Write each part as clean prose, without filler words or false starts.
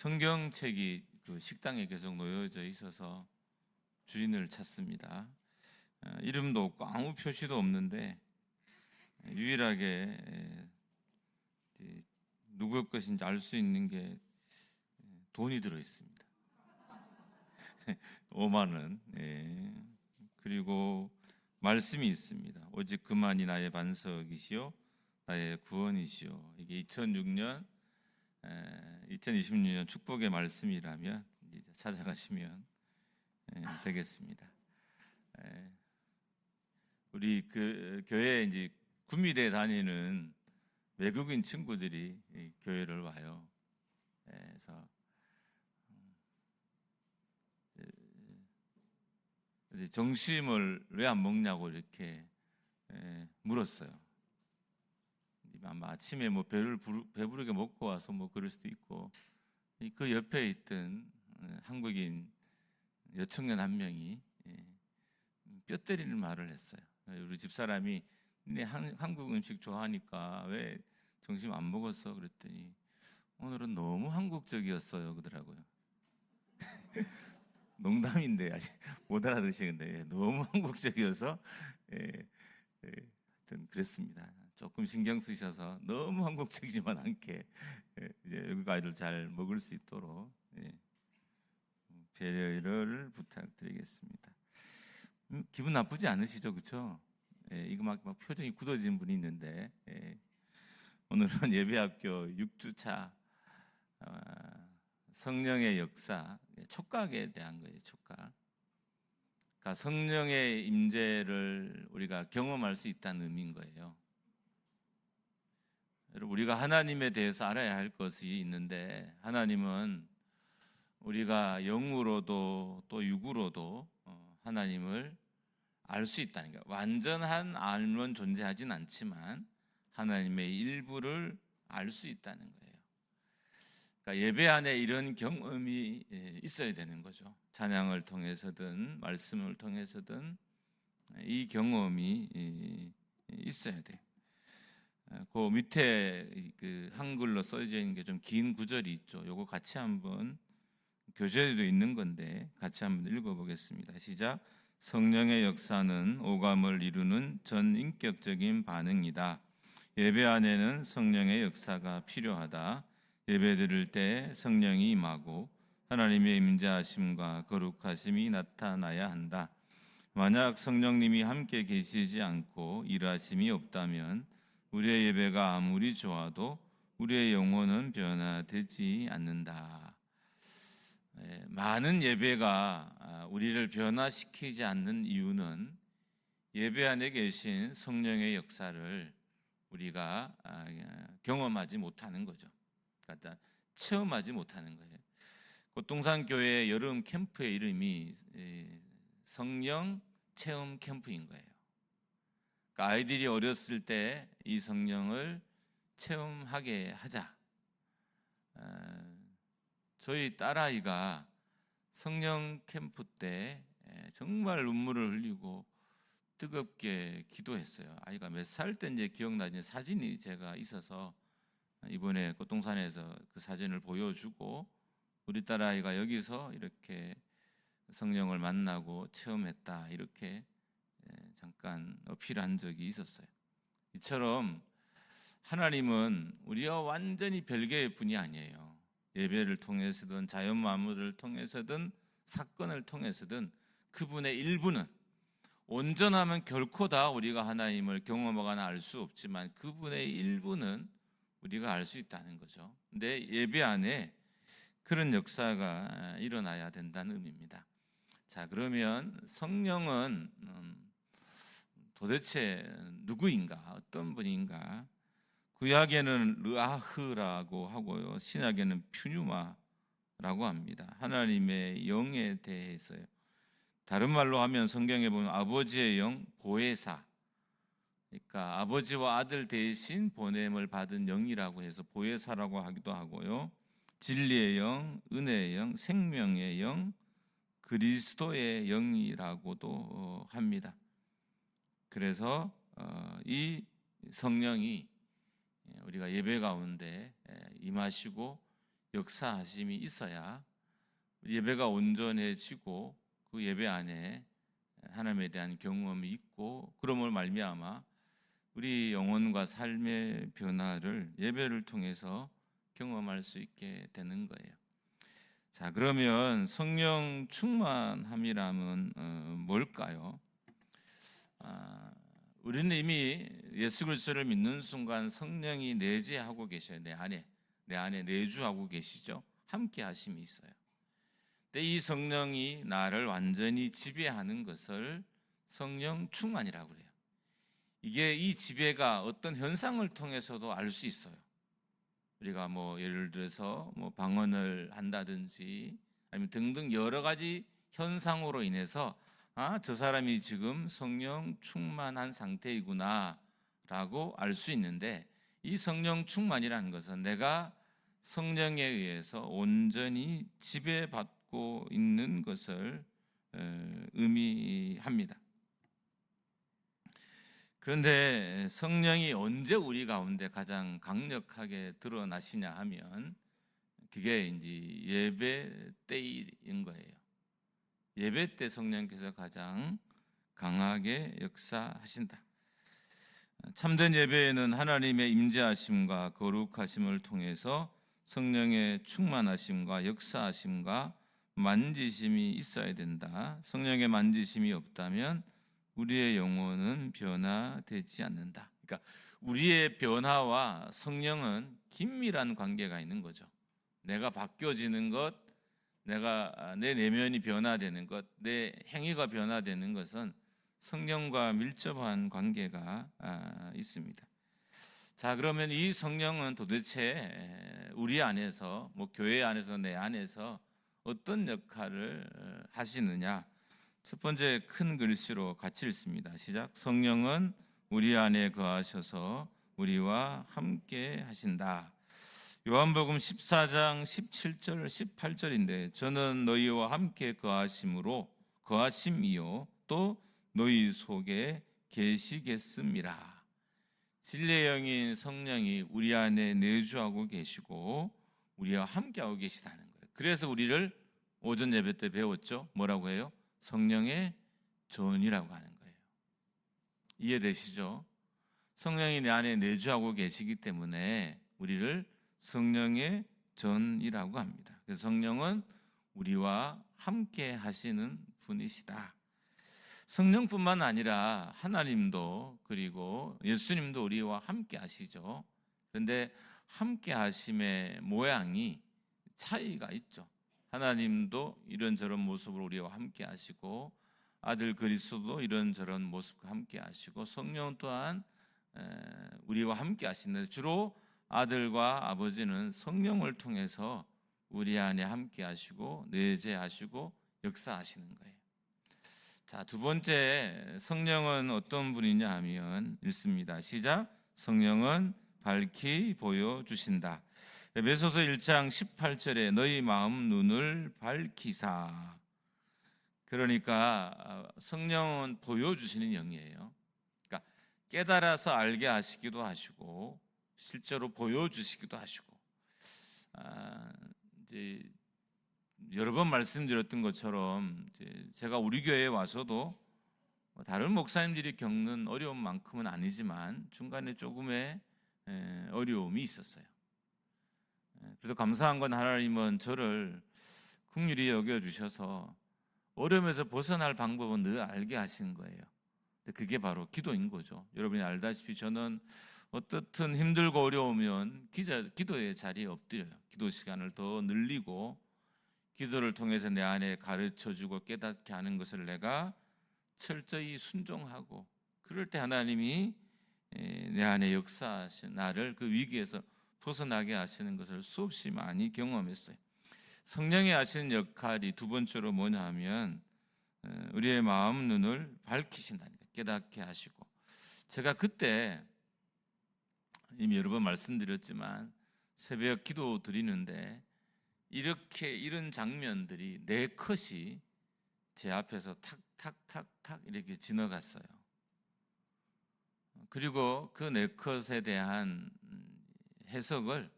성경책이 그 식당에 계속 놓여져 있어서 주인을 찾습니다. 이름도 없고 아무 표시도 없는데 유일하게 누구 것인지 알 수 있는 게 돈이 들어 있습니다. 5만 원. 그리고 말씀이 있습니다. 오직 그만이 나의 반석이시요 나의 구원이시요. 이게 2006년 2026년 축복의 말씀이라면 이제 찾아가시면 되겠습니다. 우리 그 교회에 이제 구미대 다니는 외국인 친구들이 교회를 와요. 그래서 정심을 왜 안 먹냐고 이렇게 물었어요. 아마 아침에 뭐 배부르게 먹고 와서 뭐 그럴 수도 있고, 그 옆에 있던 한국인 여청년 한 명이 뼈 때리는 말을 했어요. 우리 집사람이 네 한국 음식 좋아하니까 왜 점심 안 먹었어? 그랬더니 오늘은 너무 한국적이었어요 그러더라고요. 농담인데 아직 못 알아듣시는데 너무 한국적이어서 하여튼 그랬습니다. 조금 신경 쓰셔서 너무 한국적이지만 않게 이제 외국 아이들 잘 먹을 수 있도록 배려를 부탁드리겠습니다. 기분 나쁘지 않으시죠, 그렇죠? 이거 막 표정이 굳어진 분이 있는데 오늘은 예배학교 6주차 성령의 역사, 촉각에 대한 거예요. 촉각. 그러니까 성령의 임재를 우리가 경험할 수 있다는 의미인 거예요. 여러분, 우리가 하나님에 대해서 알아야 할 것이 있는데, 하나님은 우리가 영으로도 또 육으로도 하나님을 알 수 있다는 거예요. 완전한 알면 존재하진 않지만 하나님의 일부를 알 수 있다는 거예요. 그러니까 예배 안에 이런 경험이 있어야 되는 거죠. 찬양을 통해서든 말씀을 통해서든 이 경험이 있어야 돼요. 그 밑에 그 한글로 써져 있는 게 좀 긴 구절이 있죠. 요거 같이 한번 교재에도 있는 건데 같이 한번 읽어보겠습니다. 시작. 성령의 역사는 오감을 이루는 전인격적인 반응이다. 예배 안에는 성령의 역사가 필요하다. 예배 드릴 때 성령이 임하고 하나님의 임재하심과 거룩하심이 나타나야 한다. 만약 성령님이 함께 계시지 않고 일하심이 없다면 우리의 예배가 아무리 좋아도 우리의 영혼은 변화되지 않는다. 많은 예배가 우리를 변화시키지 않는 이유는 예배 안에 계신 성령의 역사를 우리가 경험하지 못하는 거죠. 그러니까 체험하지 못하는 거예요. 꽃동산교회 여름 캠프의 이름이 성령 체험 캠프인 거예요. 그러니까 아이들이 어렸을 때 이 성령을 체험하게 하자. 저희 딸아이가 성령 캠프 때 정말 눈물을 흘리고 뜨겁게 기도했어요. 아이가 몇 살 때인지 기억나지 사진이 제가 있어서 이번에 꽃동산에서 그 사진을 보여주고 우리 딸아이가 여기서 이렇게 성령을 만나고 체험했다 이렇게 잠깐 어필한 적이 있었어요. 이처럼 하나님은 우리와 완전히 별개의 분이 아니에요. 예배를 통해서든 자연 만물을 통해서든 사건을 통해서든 그분의 일부는, 온전하면 결코 다 우리가 하나님을 경험하거나 알 수 없지만 그분의 일부는 우리가 알 수 있다는 거죠. 근데 예배 안에 그런 역사가 일어나야 된다는 의미입니다. 자, 그러면 성령은 도대체 누구인가? 어떤 분인가? 구약에는 르아흐라고 하고요. 신약에는 퓨뉴마라고 합니다. 하나님의 영에 대해서요. 다른 말로 하면 성경에 보면 아버지의 영, 보혜사. 그러니까 아버지와 아들 대신 보냄을 받은 영이라고 해서 보혜사라고 하기도 하고요. 진리의 영, 은혜의 영, 생명의 영, 그리스도의 영이라고도 합니다. 그래서 이 성령이 우리가 예배 가운데 임하시고 역사하심이 있어야 예배가 온전해지고 그 예배 안에 하나님에 대한 경험이 있고 그럼을 말미암아 우리 영혼과 삶의 변화를 예배를 통해서 경험할 수 있게 되는 거예요. 자, 그러면 성령 충만함이라면 뭘까요? 우리는 이미 예수 그리스도를 믿는 순간 성령이 내재하고 계셔요. 내 안에 내주하고 계시죠. 함께 하심이 있어요. 근데 이 성령이 나를 완전히 지배하는 것을 성령 충만이라고 그래요. 이게 이 지배가 어떤 현상을 통해서도 알 수 있어요. 우리가 예를 들어서 방언을 한다든지 아니면 등등 여러 가지 현상으로 인해서 저 사람이 지금 성령 충만한 상태이구나라고 알 수 있는데, 이 성령 충만이라는 것은 내가 성령에 의해서 온전히 지배받고 있는 것을 의미합니다. 그런데 성령이 언제 우리 가운데 가장 강력하게 드러나시냐 하면 그게 이제 예배 때인 거예요. 예배 때 성령께서 가장 강하게 역사하신다. 참된 예배에는 하나님의 임재하심과 거룩하심을 통해서 성령의 충만하심과 역사하심과 만지심이 있어야 된다. 성령의 만지심이 없다면 우리의 영혼은 변화되지 않는다. 그러니까 우리의 변화와 성령은 긴밀한 관계가 있는 거죠. 내가 바뀌어지는 것, 내 내면이 변화되는 것, 내 행위가 변화되는 것은 성령과 밀접한 관계가 있습니다. 자, 그러면 이 성령은 도대체 우리 안에서, 교회 안에서, 내 안에서 어떤 역할을 하시느냐? 첫 번째 큰 글씨로 같이 읽습니다. 시작. 성령은 우리 안에 거하셔서 우리와 함께 하신다. 요한복음 14장 17절 18절인데 저는 너희와 함께 거하심이요 또 너희 속에 계시겠습니다. 진리의 영인 성령이 우리 안에 내주하고 계시고 우리와 함께하고 계시다는 거예요. 그래서 우리를 오전 예배 때 배웠죠. 뭐라고 해요? 성령의 전이라고 하는 거예요. 이해되시죠? 성령이 내 안에 내주하고 계시기 때문에 우리를 성령의 전이라고 합니다. 그래서 성령은 우리와 함께 하시는 분이시다. 성령뿐만 아니라 하나님도 그리고 예수님도 우리와 함께 하시죠. 그런데 함께 하심의 모양이 차이가 있죠. 하나님도 이런저런 모습으로 우리와 함께 하시고 아들 그리스도도 이런저런 모습과 함께 하시고 성령 또한 우리와 함께 하시는데 주로 아들과 아버지는 성령을 통해서 우리 안에 함께 하시고 내재하시고 역사하시는 거예요. 자, 두 번째 성령은 어떤 분이냐 하면 읽습니다. 시작. 성령은 밝히 보여주신다. 에베소서 1장 18절에 너희 마음 눈을 밝히사. 그러니까 성령은 보여주시는 영이에요. 그러니까 깨달아서 알게 하시기도 하시고 실제로 보여주시기도 하시고 이제 여러 번 말씀드렸던 것처럼 제가 우리 교회에 와서도 다른 목사님들이 겪는 어려움만큼은 아니지만 중간에 조금의 어려움이 있었어요. 그래도 감사한 건 하나님은 저를 긍휼히 여겨주셔서 어려움에서 벗어날 방법은 늘 알게 하시는 거예요. 그게 바로 기도인 거죠. 여러분이 알다시피 저는 어떻든 힘들고 어려우면 기도의 자리에 엎드려요. 기도 시간을 더 늘리고 기도를 통해서 내 안에 가르쳐주고 깨닫게 하는 것을 내가 철저히 순종하고 그럴 때 하나님이 내 안에 역사하신 나를 그 위기에서 벗어나게 하시는 것을 수없이 많이 경험했어요. 성령이 하시는 역할이 두 번째로 뭐냐 하면 우리의 마음 눈을 밝히신다니까, 깨닫게 하시고. 제가 그때 이미 여러 번 말씀드렸지만 새벽 기도 드리는데 이런 장면들이 네 컷이 제 앞에서 탁탁탁탁 이렇게 지나갔어요. 그리고 그 네 컷에 대한 해석을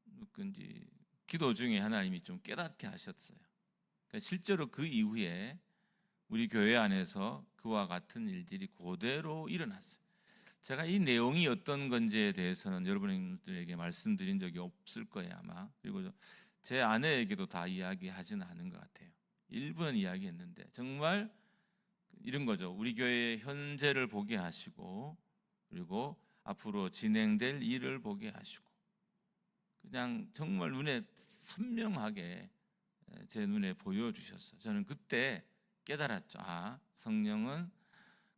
누군지 기도 중에 하나님이 좀 깨닫게 하셨어요. 그러니까 실제로 그 이후에 우리 교회 안에서 그와 같은 일들이 그대로 일어났어요. 제가 이 내용이 어떤 건지에 대해서는 여러분들에게 말씀드린 적이 없을 거예요 아마. 그리고 제 아내에게도 다 이야기하지는 않은 것 같아요. 일부는 이야기했는데 정말 이런 거죠. 우리 교회의 현재를 보게 하시고 그리고 앞으로 진행될 일을 보게 하시고 그냥 정말 눈에 선명하게 제 눈에 보여주셨어요. 저는 그때 깨달았죠. 아, 성령은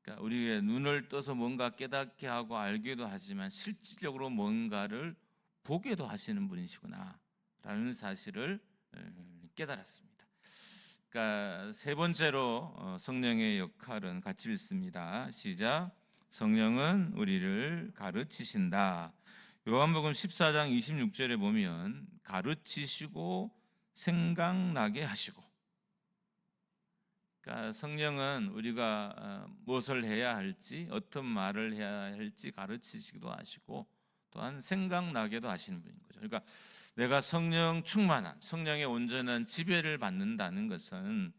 그러니까 우리의 눈을 떠서 뭔가 깨닫게 하고 알기도 하지만 실질적으로 뭔가를 보게도 하시는 분이시구나 라는 사실을 깨달았습니다. 그러니까 세 번째로 성령의 역할은 같이 읽습니다. 시작. 성령은 우리를 가르치신다. 요한복음 14장 26절에 보면 가르치시고 생각나게 하시고, 그러니까 성령은 우리가 무엇을 해야 할지 어떤 말을 해야 할지 가르치시기도 하시고 또한 생각나게도 하시는 분인 거죠. 그러니까 내가 성령 충만한 성령의 온전한 지배를 받는다는 것은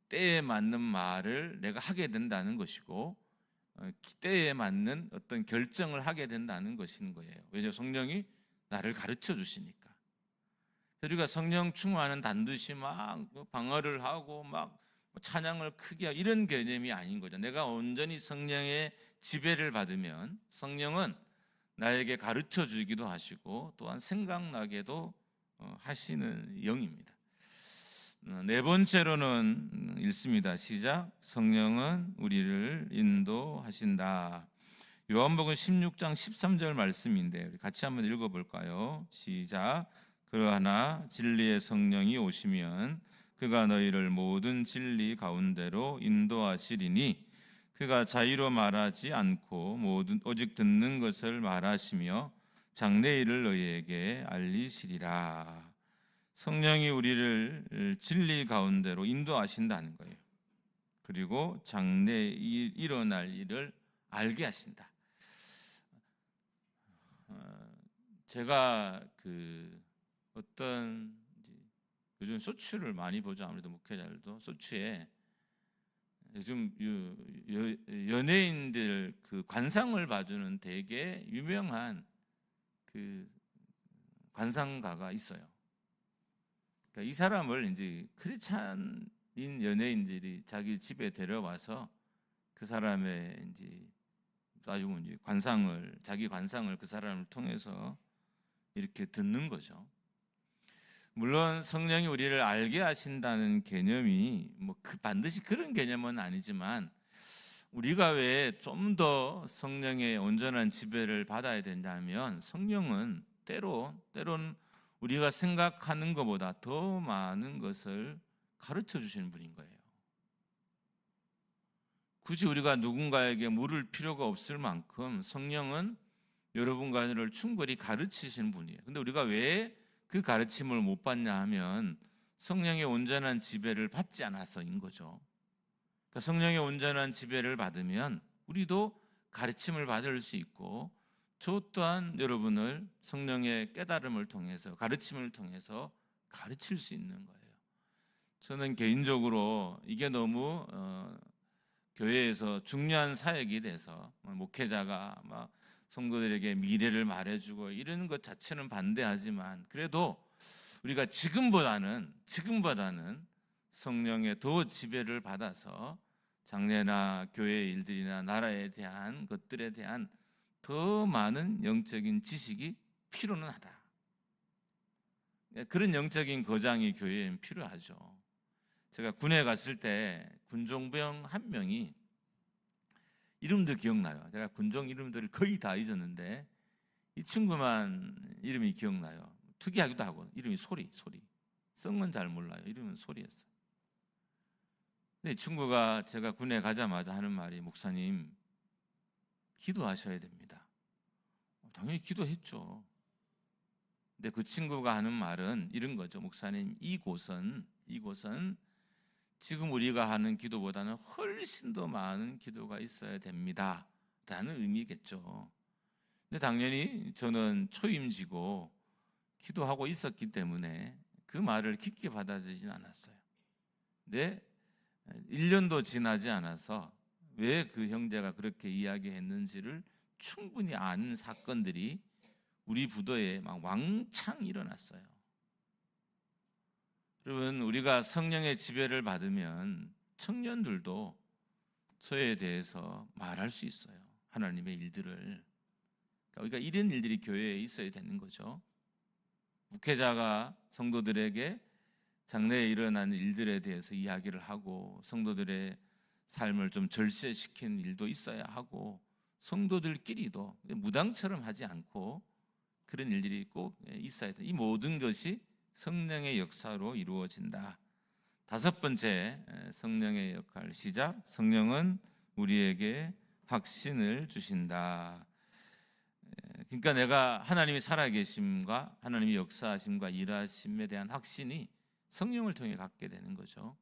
때에 맞는 말을 내가 하게 된다는 것이고 때에 맞는 어떤 결정을 하게 된다는 것인 거예요. 왜냐하면 성령이 나를 가르쳐 주시니까. 우리가 성령 충만은 단듯이 막 방언을 하고 막 찬양을 크게 하고 이런 개념이 아닌 거죠. 내가 온전히 성령의 지배를 받으면 성령은 나에게 가르쳐 주기도 하시고 또한 생각나게도 하시는 영입니다. 네 번째로는 읽습니다. 시작. 성령은 우리를 인도하신다. 요한복음 16장 13절 말씀인데 우리 같이 한번 읽어볼까요? 시작. 그러나 진리의 성령이 오시면 그가 너희를 모든 진리 가운데로 인도하시리니 그가 자의로 말하지 않고 오직 듣는 것을 말하시며 장래일을 너희에게 알리시리라. 성령이 우리를 진리 가운데로 인도하신다는 거예요. 그리고 장래일 일어날 일을 알게 하신다. 제가 어떤 요즘 쇼츠를 많이 보죠. 아무래도 목회자들도 쇼츠에 요즘 연예인들 관상을 봐주는 되게 유명한 관상가가 있어요. 그러니까 이 사람을 이제 크리스찬인 연예인들이 자기 집에 데려와서 그 사람의 이제 자기 관상을 그 사람을 통해서 이렇게 듣는 거죠. 물론 성령이 우리를 알게 하신다는 개념이 반드시 그런 개념은 아니지만 우리가 왜 좀 더 성령의 온전한 지배를 받아야 된다면 성령은 때론 우리가 생각하는 것보다 더 많은 것을 가르쳐 주시는 분인 거예요. 굳이 우리가 누군가에게 물을 필요가 없을 만큼 성령은 여러분과를 충분히 가르치시는 분이에요. 근데 우리가 왜 그 가르침을 못 받냐 하면 성령의 온전한 지배를 받지 않아서인 거죠. 그러니까 성령의 온전한 지배를 받으면 우리도 가르침을 받을 수 있고 저 또한 여러분을 성령의 깨달음을 통해서 가르침을 통해서 가르칠 수 있는 거예요. 저는 개인적으로 이게 너무 교회에서 중요한 사역이 돼서 목회자가 막 성도들에게 미래를 말해주고 이런 것 자체는 반대하지만 그래도 우리가 지금보다는 성령의 더 지배를 받아서 장래나 교회의 일들이나 나라에 대한 것들에 대한 더 많은 영적인 지식이 필요는 하다. 그런 영적인 거장이 교회에는 필요하죠. 제가 군에 갔을 때 군종병 한 명이 이름도 기억나요. 제가 군종 이름들을 거의 다 잊었는데 이 친구만 이름이 기억나요. 특이하기도 하고 이름이 소리. 성은 잘 몰라요. 이름은 소리였어요. 근데 이 친구가 제가 군에 가자마자 하는 말이 목사님 기도하셔야 됩니다. 당연히 기도했죠. 근데 그 친구가 하는 말은 이런 거죠. 목사님 이곳은 지금 우리가 하는 기도보다는 훨씬 더 많은 기도가 있어야 됩니다 라는 의미겠죠. 근데 당연히 저는 초임지고 기도하고 있었기 때문에 그 말을 깊게 받아들이진 않았어요. 근데 1년도 지나지 않아서 왜 그 형제가 그렇게 이야기했는지를 충분히 아는 사건들이 우리 부도에 막 왕창 일어났어요. 여러분, 우리가 성령의 지배를 받으면 청년들도 저에 대해서 말할 수 있어요. 하나님의 일들을. 그러니까 이런 일들이 교회에 있어야 되는 거죠. 목회자가 성도들에게 장래에 일어난 일들에 대해서 이야기를 하고 성도들의 삶을 좀 절제시킨 일도 있어야 하고, 성도들끼리도 무당처럼 하지 않고 그런 일들이 꼭 있어야 돼. 이 모든 것이 성령의 역사로 이루어진다. 다섯 번째, 성령의 역할 시작. 성령은 우리에게 확신을 주신다. 그러니까 내가 하나님이 살아계심과 하나님이 역사하심과 일하심에 대한 확신이 성령을 통해 갖게 되는 거죠.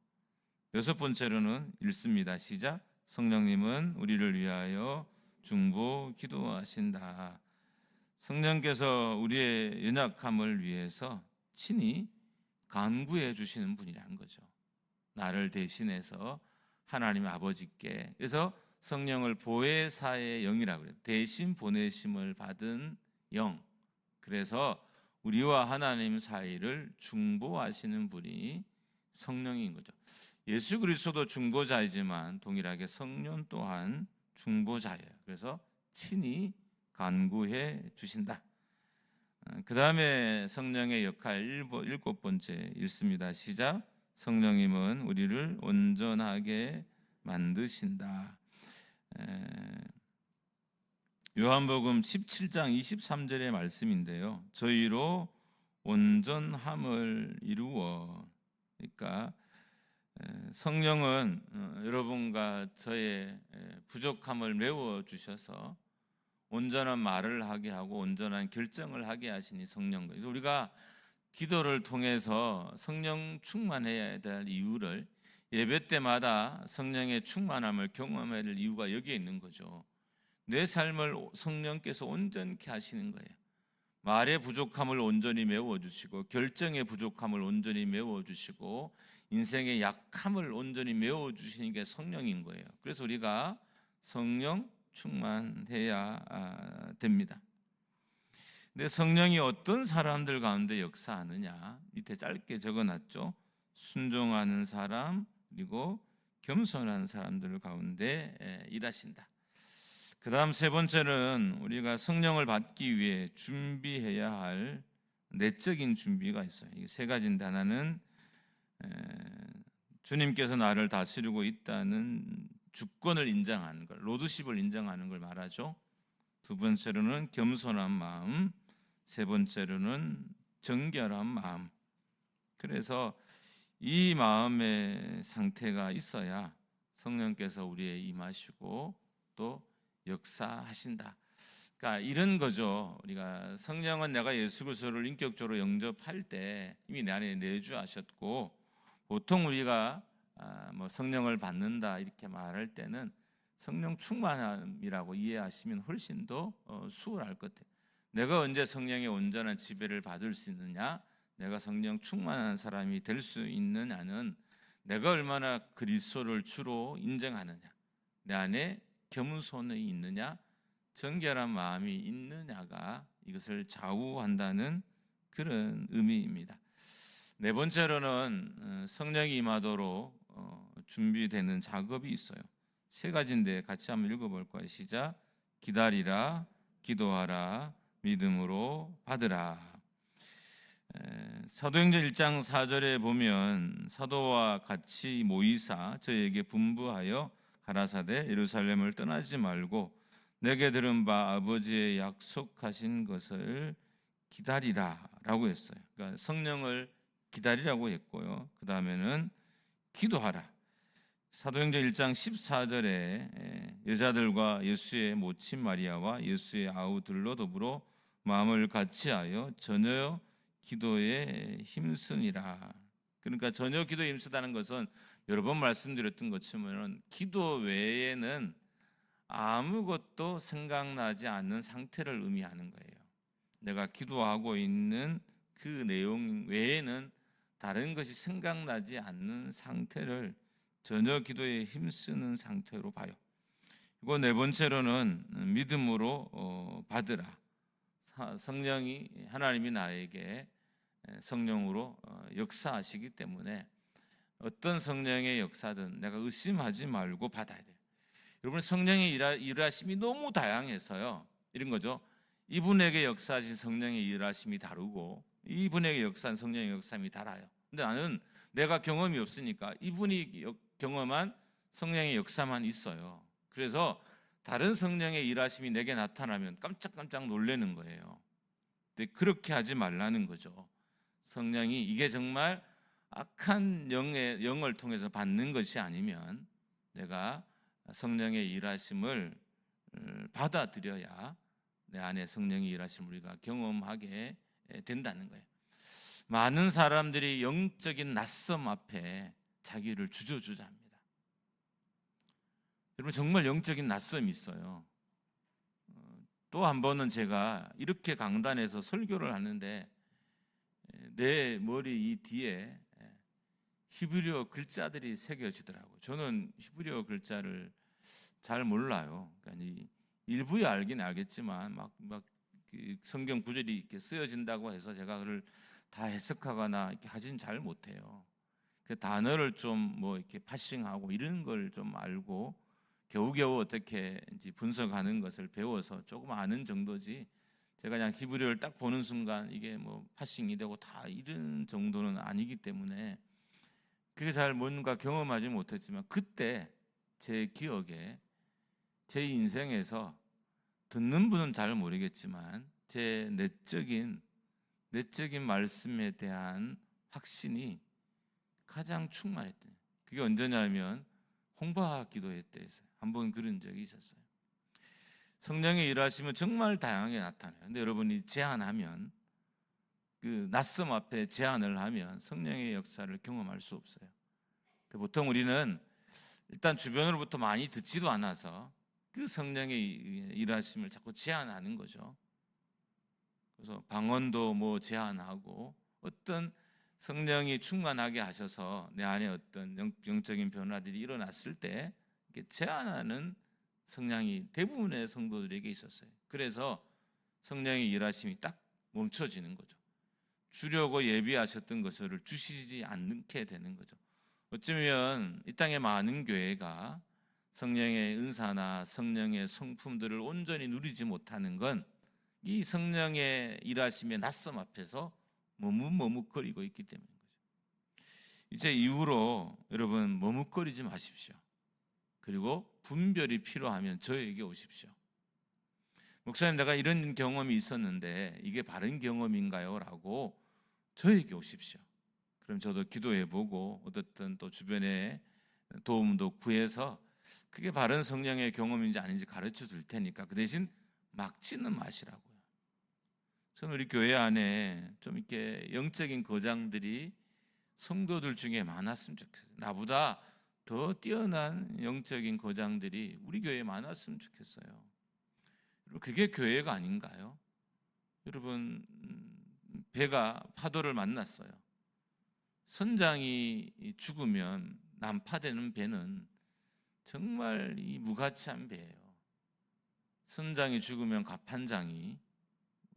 여섯 번째로는 읽습니다. 시작. 성령님은 우리를 위하여 중보 기도하신다. 성령께서 우리의 연약함을 위해서 친히 간구해 주시는 분이라는 거죠. 나를 대신해서 하나님 아버지께. 그래서 성령을 보혜사의 영이라고 그래요. 대신 보내심을 받은 영. 그래서 우리와 하나님 사이를 중보하시는 분이 성령인 거죠. 예수 그리스도도 중보자이지만 동일하게 성령 또한 중보자예요. 그래서 친히 간구해 주신다. 그 다음에 성령의 역할 일곱 번째 읽습니다. 시작. 성령님은 우리를 온전하게 만드신다. 요한복음 17장 23절의 말씀인데요. 저희로 온전함을 이루어. 그러니까 성령은 여러분과 저의 부족함을 메워 주셔서 온전한 말을 하게 하고 온전한 결정을 하게 하시니 성령. 그래서 우리가 기도를 통해서 성령 충만해야 될 이유를, 예배 때마다 성령의 충만함을 경험해야 될 이유가 여기에 있는 거죠. 내 삶을 성령께서 온전케 하시는 거예요. 말의 부족함을 온전히 메워주시고, 결정의 부족함을 온전히 메워주시고, 인생의 약함을 온전히 메워주시는 게 성령인 거예요. 그래서 우리가 성령 충만해야 됩니다. 근데 성령이 어떤 사람들 가운데 역사하느냐, 밑에 짧게 적어놨죠. 순종하는 사람, 그리고 겸손한 사람들 가운데 일하신다. 그 다음 세 번째는 우리가 성령을 받기 위해 준비해야 할 내적인 준비가 있어요. 이 세 가지인데, 하나는 주님께서 나를 다스리고 있다는 주권을 인정하는 걸, 로드십을 인정하는 걸 말하죠. 두 번째로는 겸손한 마음, 세 번째로는 정결한 마음. 그래서 이 마음의 상태가 있어야 성령께서 우리에 임하시고 또 역사하신다. 그러니까 이런 거죠. 우리가 성령은 내가 예수 그리스도를 인격적으로 영접할 때 이미 내 안에 내주하셨고, 보통 우리가 뭐 성령을 받는다 이렇게 말할 때는 성령 충만함이라고 이해하시면 훨씬 더 수월할 것 같아요. 내가 언제 성령의 온전한 지배를 받을 수 있느냐, 내가 성령 충만한 사람이 될 수 있느냐는 내가 얼마나 그리스도를 주로 인정하느냐, 내 안에 겸손이 있느냐, 정결한 마음이 있느냐가 이것을 좌우한다는 그런 의미입니다. 네 번째로는 성령이 임하도록 준비되는 작업이 있어요. 세 가지인데 같이 한번 읽어볼 거예요. 시작. 기다리라, 기도하라, 믿음으로 받으라. 사도행전 1장 4절에 보면 사도와 같이 모이사 저에게 분부하여 가라사대 예루살렘을 떠나지 말고 내게 들은 바 아버지의 약속하신 것을 기다리라 라고 했어요. 그러니까 성령을 기다리라고 했고요. 그 다음에는 기도하라. 사도행전 1장 14절에 여자들과 예수의 모친 마리아와 예수의 아우들로 더불어 마음을 같이하여 전혀 기도에 힘쓰니라. 그러니까 전혀 기도에 힘쓰다는 것은 여러 번 말씀드렸던 것처럼 기도 외에는 아무것도 생각나지 않는 상태를 의미하는 거예요. 내가 기도하고 있는 그 내용 외에는 다른 것이 생각나지 않는 상태를 전혀 기도에 힘쓰는 상태로 봐요. 그리고 네 번째로는 믿음으로 받으라. 성령이 하나님이 나에게 성령으로 역사하시기 때문에 어떤 성령의 역사든 내가 의심하지 말고 받아야 돼요. 여러분, 성령의 일하심이 너무 다양해서요. 이런 거죠. 이분에게 역사하신 성령의 일하심이 다르고 이분에게 역사한 성령의 역사함이 달라요. 근데 나는 내가 경험이 없으니까 이분이 경험한 성령의 역사만 있어요. 그래서 다른 성령의 일하심이 내게 나타나면 깜짝깜짝 놀라는 거예요. 근데 그렇게 하지 말라는 거죠. 성령이 이게 정말 악한 영을 통해서 받는 것이 아니면 내가 성령의 일하심을 받아들여야 내 안에 성령의 일하심을 우리가 경험하게 된다는 거예요. 많은 사람들이 영적인 낯섦 앞에 자기를 주저주저합니다. 여러분, 정말 영적인 낯섦이 있어요. 또 한 번은 제가 이렇게 강단에서 설교를 하는데 내 머리 이 뒤에 히브리어 글자들이 새겨지더라고요. 저는 히브리어 글자를 잘 몰라요. 그러니까 일부에 알긴 알겠지만 막 그 성경 구절이 이렇게 쓰여진다고 해서 제가 그걸 다 해석하거나 이렇게 하진 잘 못해요. 그 단어를 좀 뭐 이렇게 파싱하고 이런 걸 좀 알고 겨우겨우 어떻게 이제 분석하는 것을 배워서 조금 아는 정도지. 제가 그냥 히브리어를 딱 보는 순간 이게 뭐 파싱이 되고 다 이런 정도는 아니기 때문에 그게 잘 뭔가 경험하지 못했지만 그때 제 기억에 제 인생에서 듣는 분은 잘 모르겠지만 제 내적인 말씀에 대한 확신이 가장 충만했대요. 그게 언제냐면 홍보학 기도회 때였어요. 한번 그런 적이 있었어요. 성령의 일하시면 정말 다양하게 나타나요. 근데 여러분이 제한하면 그 낯섦 앞에 제한을 하면 성령의 역사를 경험할 수 없어요. 보통 우리는 일단 주변으로부터 많이 듣지도 않아서 그 성령의 일하심을 자꾸 제한하는 거죠. 그래서 방언도 뭐 제한하고 어떤 성령이 충만하게 하셔서 내 안에 어떤 영적인 변화들이 일어났을 때 이렇게 제한하는 성향이 대부분의 성도들에게 있었어요. 그래서 성령의 일하심이 딱 멈춰지는 거죠. 주려고 예비하셨던 것을 주시지 않게 되는 거죠. 어쩌면 이 땅의 많은 교회가 성령의 은사나 성령의 성품들을 온전히 누리지 못하는 건 이 성령의 일하심의 낯섦 앞에서 머뭇거리고 있기 때문인 거죠. 이제 이후로 여러분 머뭇거리지 마십시오. 그리고 분별이 필요하면 저에게 오십시오. 목사님, 내가 이런 경험이 있었는데 이게 바른 경험인가요? 라고 저에게 오십시오. 그럼 저도 기도해보고 어떻든 또 주변에 도움도 구해서 그게 바른 성령의 경험인지 아닌지 가르쳐 줄 테니까 그 대신 막지는 마시라고요. 저는 우리 교회 안에 좀 이렇게 영적인 거장들이 성도들 중에 많았으면 좋겠어요. 나보다 더 뛰어난 영적인 거장들이 우리 교회에 많았으면 좋겠어요. 여러분, 그게 교회가 아닌가요? 여러분, 배가 파도를 만났어요. 선장이 죽으면 난파되는 배는 정말 이 무가치한 배예요. 선장이 죽으면 갑판장이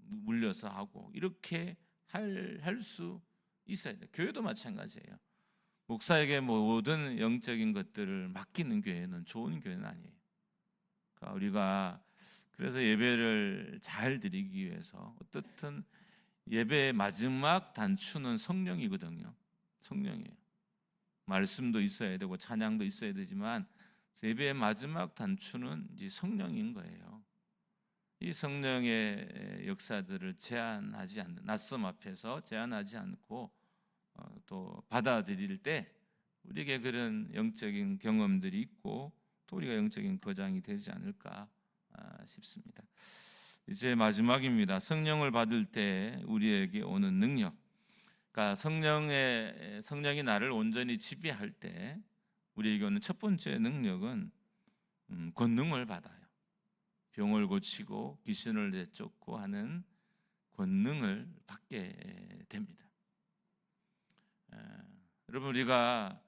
물려서 하고 이렇게 할 수 있어야 돼요. 교회도 마찬가지예요. 목사에게 모든 영적인 것들을 맡기는 교회는 좋은 교회는 아니에요. 그러니까 우리가 그래서 예배를 잘 드리기 위해서 어떻든 예배의 마지막 단추는 성령이거든요. 성령이에요. 말씀도 있어야 되고 찬양도 있어야 되지만 예배의 마지막 단추는 이제 성령인 거예요. 이 성령의 역사들을 제한하지 않는 낯섦 앞에서 제한하지 않고 또 받아들일 때 우리에게 그런 영적인 경험들이 있고 또 우리가 영적인 거장이 되지 않을까 싶습니다. 이제 마지막입니다. 성령을 받을 때 우리에게 오는 능력. 그러니까 성령이 나를 온전히 지배할 때 우리에게 오는 첫 번째 능력은 권능을 받아요. 병을 고치고 귀신을 내쫓고 하는 권능을 받게 됩니다. 여러분, 우리가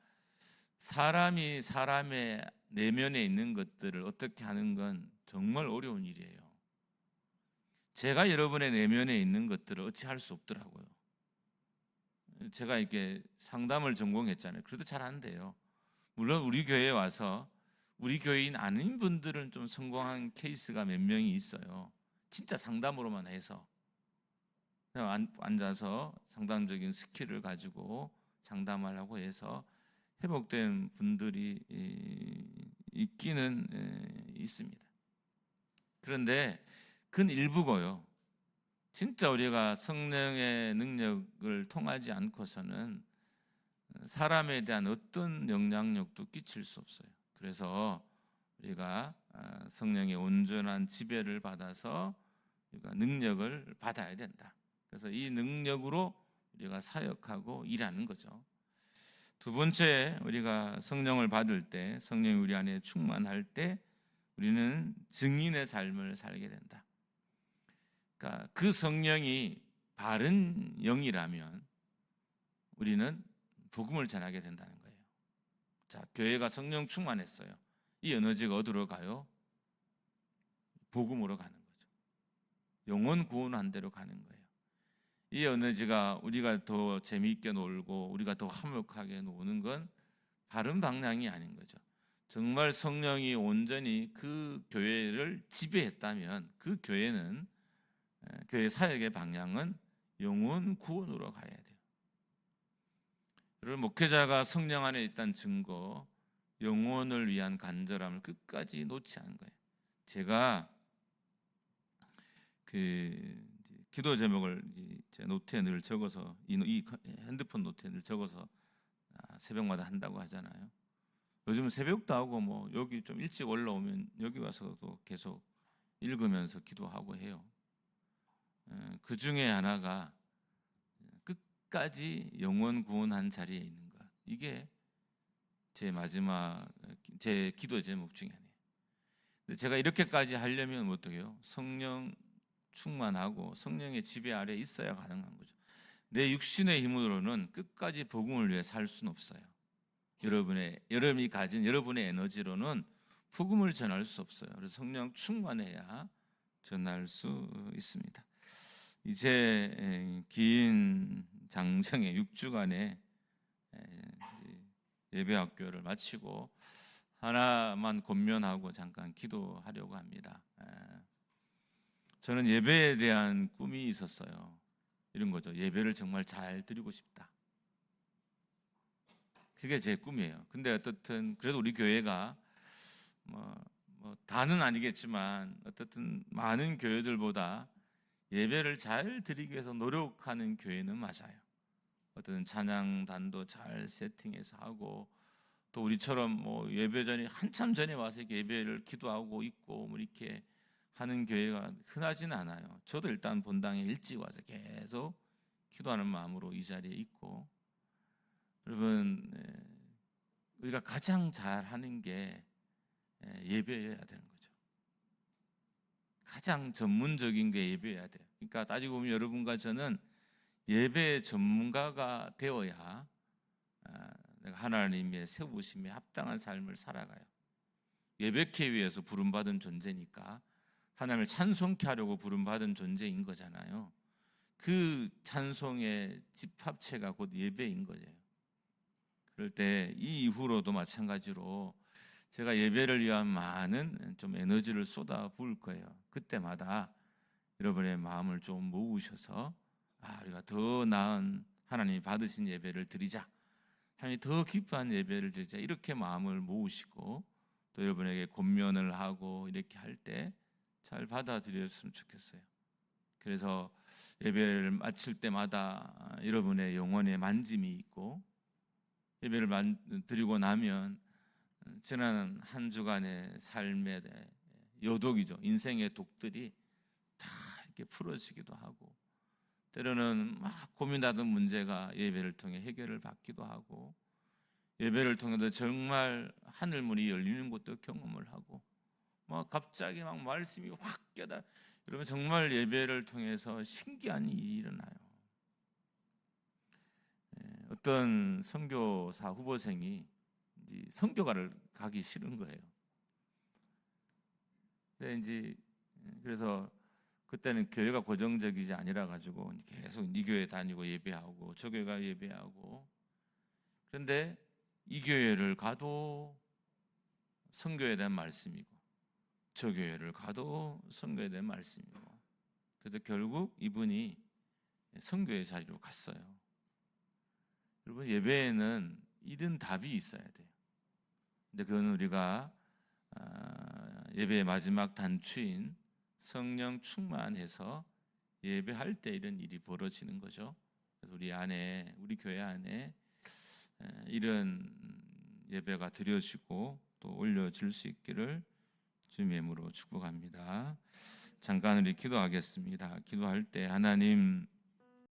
사람이 사람의 내면에 있는 것들을 어떻게 하는 건 정말 어려운 일이에요. 제가 여러분의 내면에 있는 것들을 어찌 할 수 없더라고요. 제가 이렇게 상담을 전공했잖아요. 그래도 잘 안 돼요. 물론 우리 교회에 와서 우리 교회인 아닌 분들은 좀 성공한 케이스가 몇 명이 있어요. 진짜 상담으로만 해서 그냥 앉아서 상담적인 스킬을 가지고 상담하려고 해서 회복된 분들이 있기는 있습니다. 그런데 그건 일부고요. 진짜 우리가 성령의 능력을 통하지 않고서는 사람에 대한 어떤 영향력도 끼칠 수 없어요. 그래서 우리가 성령의 온전한 지배를 받아서 우리가 능력을 받아야 된다. 그래서 이 능력으로 우리가 사역하고 일하는 거죠. 두 번째, 우리가 성령을 받을 때, 성령이 우리 안에 충만할 때 우리는 증인의 삶을 살게 된다. 그러니까 그 성령이 바른 영이라면 우리는 복음을 전하게 된다는 거예요. 자, 교회가 성령 충만했어요. 이 에너지가 어디로 가요? 복음으로 가는 거죠. 영혼 구원한 대로 가는 거예요. 이 에너지가 우리가 더 재미있게 놀고 우리가 더 화목하게 노는 건 바른 방향이 아닌 거죠. 정말 성령이 온전히 그 교회를 지배했다면 그 교회는 교회 사역의 방향은 영혼 구원으로 가야 돼요. 여러분, 목회자가 성령 안에 있다는 증거, 영혼을 위한 간절함을 끝까지 놓지 않은 거예요. 제가 그 기도 제목을 제 노트에 늘 적어서 이 핸드폰 노트에 늘 적어서 새벽마다 한다고 하잖아요. 요즘 새벽도 하고 뭐 여기 좀 일찍 올라오면 여기 와서도 계속 읽으면서 기도하고 해요. 그 중에 하나가 끝까지 영혼 구원한 자리에 있는 것. 이게 제 마지막 제 기도 제목 중에 하나예요. 근데 제가 이렇게까지 하려면 어떻게 해요? 성령 충만하고 성령의 지배 아래 있어야 가능한 거죠. 내 육신의 힘으로는 끝까지 복음을 위해 살 수는 없어요. 여러분이 가진 여러분의 에너지로는 복음을 전할 수 없어요. 그래서 성령 충만해야 전할 수 있습니다. 이제 긴 장정의 6주간의 예배학교를 마치고 하나만 권면하고 잠깐 기도하려고 합니다. 저는 예배에 대한 꿈이 있었어요. 이런 거죠. 예배를 정말 잘 드리고 싶다. 그게 제 꿈이에요. 근데 어떻든 그래도 우리 교회가 뭐 다는 아니겠지만 어떻든 많은 교회들보다 예배를 잘 드리기 위해서 노력하는 교회는 맞아요. 어떤 찬양단도 잘 세팅해서 하고 또 우리처럼 뭐 예배 전에 한참 전에 와서 이렇게 예배를 기도하고 있고 뭐 이렇게 하는 교회가 흔하지는 않아요. 저도 일단 본당에 일찍 와서 계속 기도하는 마음으로 이 자리에 있고, 여러분 우리가 가장 잘하는 게 예배여야 되는 거죠. 가장 전문적인 게 예배여야 돼요. 그러니까 따지고 보면 여러분과 저는 예배 전문가가 되어야 내가 하나님의 세우심에 합당한 삶을 살아가요. 예배케 위해서 부름받은 존재니까 하나님을 찬송케 하려고 부름받은 존재인 거잖아요. 그 찬송의 집합체가 곧 예배인 거죠. 그럴 때 이 이후로도 마찬가지로 제가 예배를 위한 많은 좀 에너지를 쏟아 부을 거예요. 그때마다 여러분의 마음을 좀 모으셔서 우리가 더 나은 하나님이 받으신 예배를 드리자, 하나님이 더 기뻐한 예배를 드리자, 이렇게 마음을 모으시고 또 여러분에게 권면을 하고 이렇게 할 때 잘 받아들였으면 좋겠어요. 그래서 예배를 마칠 때마다 여러분의 영혼에 만짐이 있고, 예배를 드리고 나면 지난 한 주간의 삶의 여독이죠. 인생의 독들이 다 이렇게 풀어지기도 하고, 때로는 막 고민하던 문제가 예배를 통해 해결을 받기도 하고, 예배를 통해서 정말 하늘문이 열리는 것도 경험을 하고, 막 갑자기 막 말씀이 확 깨달아, 여러분 정말 예배를 통해서 신기한 일이 일어나요. 어떤 선교사 후보생이 이제 선교가를 가기 싫은 거예요. 근데 이제 그래서 그때는 교회가 고정적이지 아니라 가지고 계속 이 교회 다니고 예배하고 저 교회가 예배하고, 그런데 이 교회를 가도 선교에 대한 말씀이고 저 교회를 가도 선교에 대한 말씀이고, 그래서 결국 이분이 선교의 자리로 갔어요. 여러분 예배에는 이런 답이 있어야 돼요. 근데 그건 우리가 예배의 마지막 단추인 성령 충만해서 예배할 때 이런 일이 벌어지는 거죠. 그래서 우리 안에, 우리 교회 안에 이런 예배가 드려지고 또 올려질 수 있기를 주님의 이름으로 축복합니다. 잠깐 우리 기도하겠습니다. 기도할 때 하나님,